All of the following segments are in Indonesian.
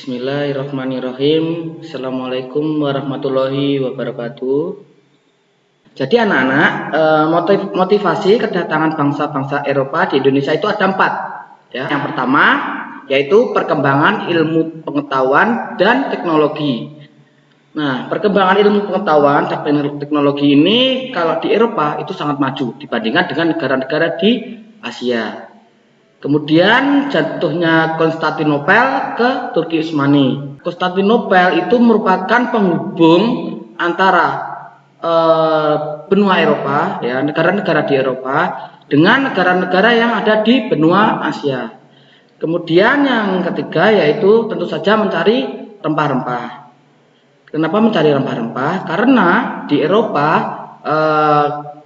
Bismillahirrahmanirrahim. Assalamualaikum warahmatullahi wabarakatuh. Jadi anak-anak, motivasi kedatangan bangsa-bangsa Eropa di Indonesia itu ada 4. Ya. Yang pertama yaitu perkembangan ilmu pengetahuan dan teknologi. Nah, perkembangan ilmu pengetahuan dan teknologi ini kalau di Eropa itu sangat maju dibandingkan dengan negara-negara di Asia. Kemudian jatuhnya Konstantinopel ke Turki Utsmani. Konstantinopel itu merupakan penghubung antara benua Eropa, ya, negara-negara di Eropa dengan negara-negara yang ada di benua Asia. Kemudian yang ketiga yaitu tentu saja mencari rempah-rempah. Kenapa mencari rempah-rempah? Karena di Eropa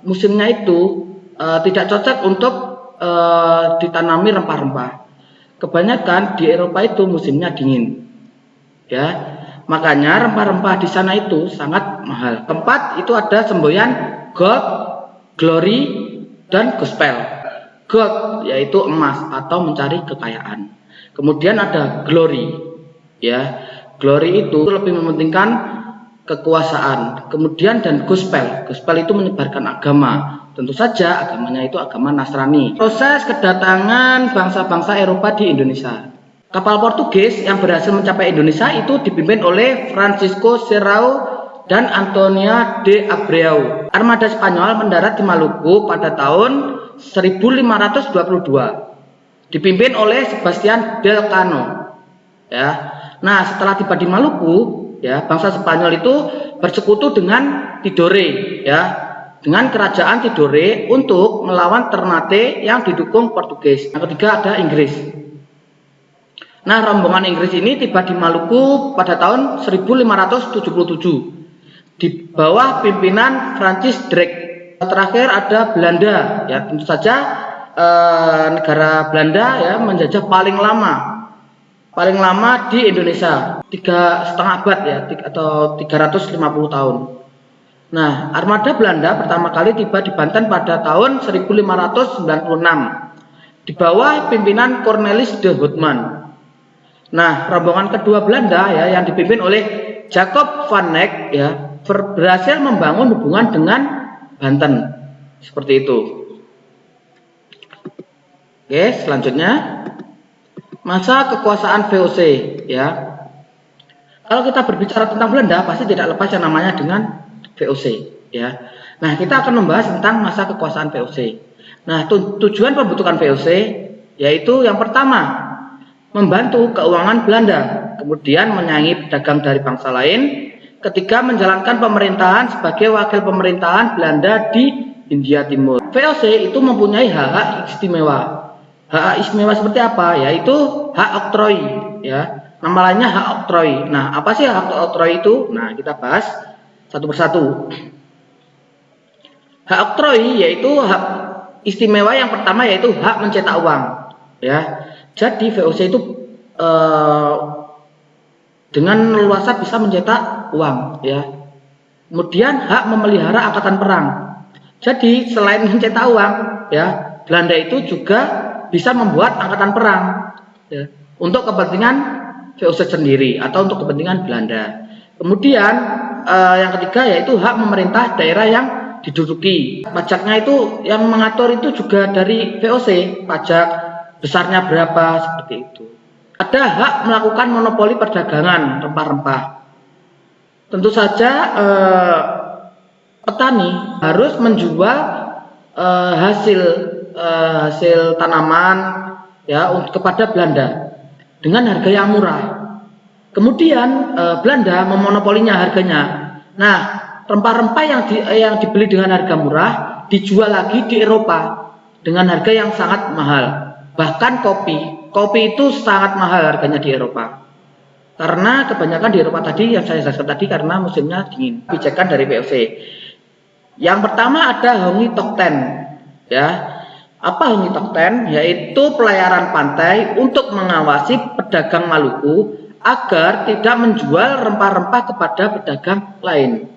musimnya itu tidak cocok untuk ditanami rempah-rempah. Kebanyakan di Eropa itu musimnya dingin, ya. Makanya rempah-rempah di sana itu sangat mahal. Keempat itu ada semboyan gold, glory, dan gospel. Gold yaitu emas atau mencari kekayaan. Kemudian ada glory, ya. Glory itu lebih mementingkan kekuasaan. Kemudian dan gospel. Gospel itu menyebarkan agama. Tentu saja agamanya itu agama Nasrani. Proses kedatangan bangsa-bangsa Eropa di Indonesia. Kapal Portugis yang berhasil mencapai Indonesia itu dipimpin oleh Francisco Serrao dan Antonia de Abreu. Armada Spanyol mendarat di Maluku pada tahun 1522. Dipimpin oleh Sebastian del Cano. Ya. Nah, setelah tiba di Maluku, ya, bangsa Spanyol itu bersekutu dengan Tidore, ya. Dengan kerajaan Tidore untuk melawan Ternate yang didukung Portugis. Yang ketiga ada Inggris. Nah, rombongan Inggris ini tiba di Maluku pada tahun 1577 di bawah pimpinan Francis Drake. Terakhir ada Belanda, ya, tentu saja negara Belanda, ya, menjajah paling lama di Indonesia, 3,5 abad, ya, atau 350 tahun. Nah, armada Belanda pertama kali tiba di Banten pada tahun 1596 di bawah pimpinan Cornelis de Houtman. Nah, rombongan kedua Belanda, ya, yang dipimpin oleh Jacob van Eyck, ya, berhasil membangun hubungan dengan Banten. Seperti itu. Oke, selanjutnya masa kekuasaan VOC, ya. Kalau kita berbicara tentang Belanda pasti tidak lepas yang namanya dengan VOC, ya. Nah, kita akan membahas tentang masa kekuasaan VOC. Nah, tujuan pembentukan VOC yaitu yang pertama membantu keuangan Belanda, kemudian menyaingi pedagang dari bangsa lain, ketiga menjalankan pemerintahan sebagai wakil pemerintahan Belanda di Hindia Timur. VOC itu mempunyai hak istimewa. Hak istimewa seperti apa? Yaitu hak oktroi, ya. Nama lainnya hak oktroi. Nah, apa sih hak oktroi itu? Nah, kita bahas satu persatu. Hak oktroi yaitu hak istimewa yang pertama yaitu hak mencetak uang, ya. Jadi VOC itu dengan leluasa bisa mencetak uang, ya. Kemudian hak memelihara angkatan perang. Jadi selain mencetak uang, ya, Belanda itu juga bisa membuat angkatan perang, ya, untuk kepentingan VOC sendiri atau untuk kepentingan Belanda. Kemudian yang ketiga yaitu hak memerintah daerah yang diduduki. Pajaknya itu yang mengatur itu juga dari VOC, pajak besarnya berapa, seperti itu. Ada hak melakukan monopoli perdagangan rempah-rempah. Tentu saja petani harus menjual hasil tanaman, ya, kepada Belanda dengan harga yang murah. Kemudian Belanda memonopolinya harganya. Nah, rempah-rempah yang dibeli dengan harga murah dijual lagi di Eropa dengan harga yang sangat mahal. Bahkan kopi itu sangat mahal harganya di Eropa. Karena kebanyakan di Eropa tadi yang saya jelaskan tadi karena musimnya dingin. Kebijakan dari VOC. Yang pertama ada Hongi Tokten, ya. Apa Hongi Tokten? Yaitu pelayaran pantai untuk mengawasi pedagang Maluku agar tidak menjual rempah-rempah kepada pedagang lain.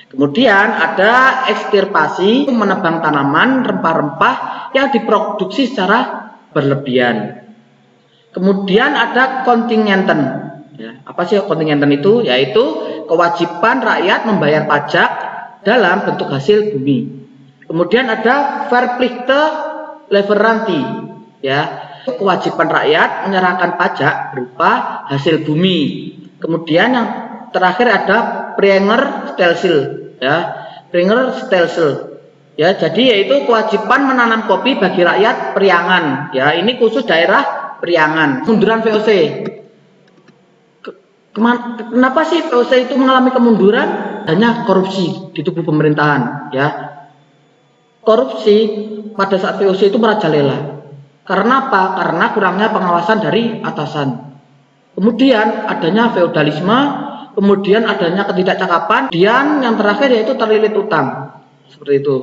Kemudian ada ekstirpasi, menebang tanaman rempah-rempah yang diproduksi secara berlebihan. Kemudian ada kontingenten, Ya, apa sih kontingenten itu? Yaitu kewajiban rakyat membayar pajak dalam bentuk hasil bumi. Kemudian ada Verplichte Leverantie, ya, kewajiban rakyat menyerahkan pajak berupa hasil bumi. Kemudian yang terakhir ada Prenger-Stelsel, ya, Prenger-Stelsel. Ya, jadi yaitu kewajiban menanam kopi bagi rakyat Priangan. Ya, ini khusus daerah Priangan. Kemunduran VOC. Kenapa sih VOC itu mengalami kemunduran? Hanya korupsi di tubuh pemerintahan, ya. Korupsi pada saat VOC itu merajalela. Karena apa? Karena kurangnya pengawasan dari atasan. Kemudian adanya feodalisme, kemudian adanya ketidakcakapan, dan yang terakhir yaitu terlilit utang. Seperti itu.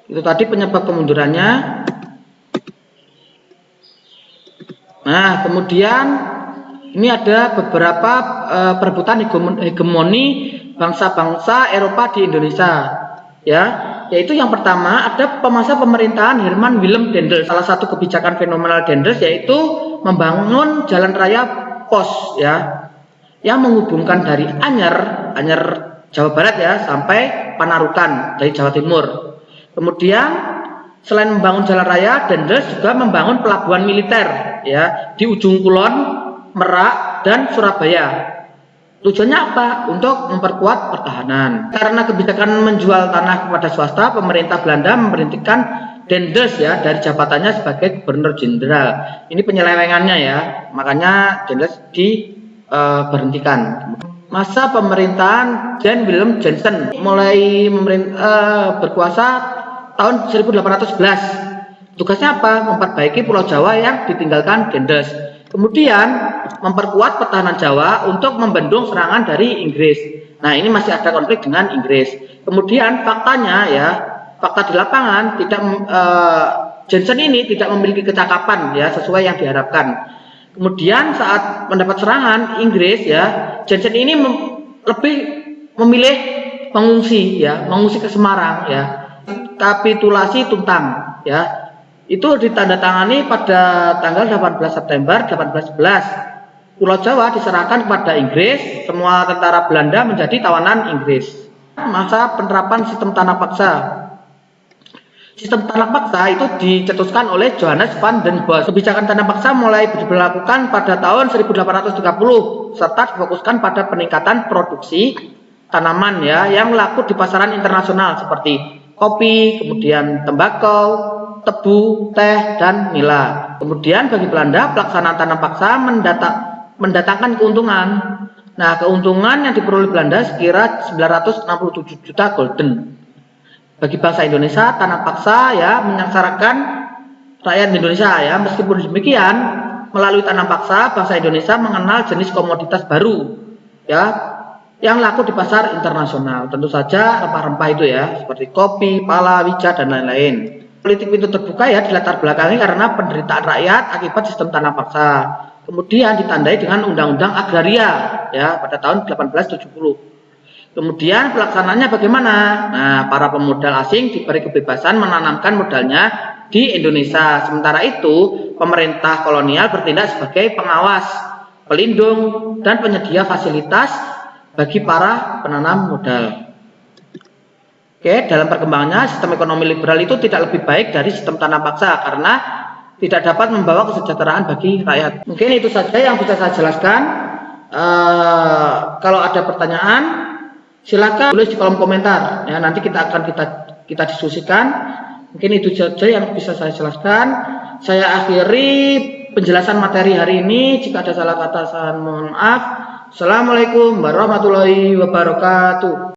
Itu tadi penyebab kemundurannya. Nah, kemudian ini ada beberapa perebutan hegemoni bangsa-bangsa Eropa di Indonesia, ya, yaitu yang pertama ada masa pemerintahan Herman Willem Daendels. Salah satu kebijakan fenomenal Daendels yaitu membangun jalan raya pos, ya, yang menghubungkan dari Anyer Jawa Barat, ya, sampai Panarukan dari Jawa Timur. Kemudian selain membangun jalan raya, Daendels juga membangun pelabuhan militer, ya, di ujung kulon, Merak, dan Surabaya. Tujuannya apa? Untuk memperkuat pertahanan. Karena kebijakan menjual tanah kepada swasta, pemerintah Belanda memberhentikan Daendels, ya, dari jabatannya sebagai gubernur jenderal. Ini penyelewengannya, ya, makanya Daendels diberhentikan. Masa pemerintahan Jan Willem Jansen mulai berkuasa tahun 1811. Tugasnya apa? Memperbaiki Pulau Jawa yang ditinggalkan Daendels. Kemudian memperkuat pertahanan Jawa untuk membendung serangan dari Inggris. Nah, ini masih ada konflik dengan Inggris. Kemudian faktanya, ya, fakta di lapangan Jansen ini tidak memiliki kecakapan, ya, sesuai yang diharapkan. Kemudian saat mendapat serangan Inggris, ya, Jansen ini lebih memilih mengungsi, ya, mengungsi ke Semarang, ya. Kapitulasi Tuntang, ya. Itu ditandatangani pada tanggal 18 September 1811. Pulau Jawa diserahkan kepada Inggris, semua tentara Belanda menjadi tawanan Inggris. Masa penerapan sistem tanah paksa. Sistem tanah paksa itu dicetuskan oleh Johannes van den Bos. Kebijakan tanah paksa mulai diberlakukan pada tahun 1830 serta difokuskan pada peningkatan produksi tanaman, ya, yang laku di pasaran internasional seperti kopi, kemudian tembakau, tebu, teh, dan nila. Kemudian bagi Belanda, pelaksanaan tanam paksa mendatangkan keuntungan. Nah, keuntungan yang diperoleh Belanda sekira 967 juta gulden. Bagi bangsa Indonesia, tanam paksa, ya, menyengsarakan rakyat Indonesia, ya. Meskipun demikian, melalui tanam paksa, bangsa Indonesia mengenal jenis komoditas baru, ya, yang laku di pasar internasional. Tentu saja rempah-rempah itu, ya, seperti kopi, pala, wija, dan lain-lain. Politik pintu terbuka, ya, dilatar belakangi karena penderitaan rakyat akibat sistem tanah paksa. Kemudian ditandai dengan Undang-Undang Agraria, ya, pada tahun 1870. Kemudian pelaksanaannya bagaimana? Nah, para pemodal asing diberi kebebasan menanamkan modalnya di Indonesia. Sementara itu, pemerintah kolonial bertindak sebagai pengawas, pelindung, dan penyedia fasilitas bagi para penanam modal. Oke, dalam perkembangannya sistem ekonomi liberal itu tidak lebih baik dari sistem tanah paksa karena tidak dapat membawa kesejahteraan bagi rakyat. Mungkin itu saja yang bisa saya jelaskan. Kalau ada pertanyaan, silakan tulis di kolom komentar. Ya, nanti kita akan kita diskusikan. Mungkin itu saja yang bisa saya jelaskan. Saya akhiri penjelasan materi hari ini. Jika ada salah kata, saya mohon maaf. Assalamualaikum warahmatullahi wabarakatuh.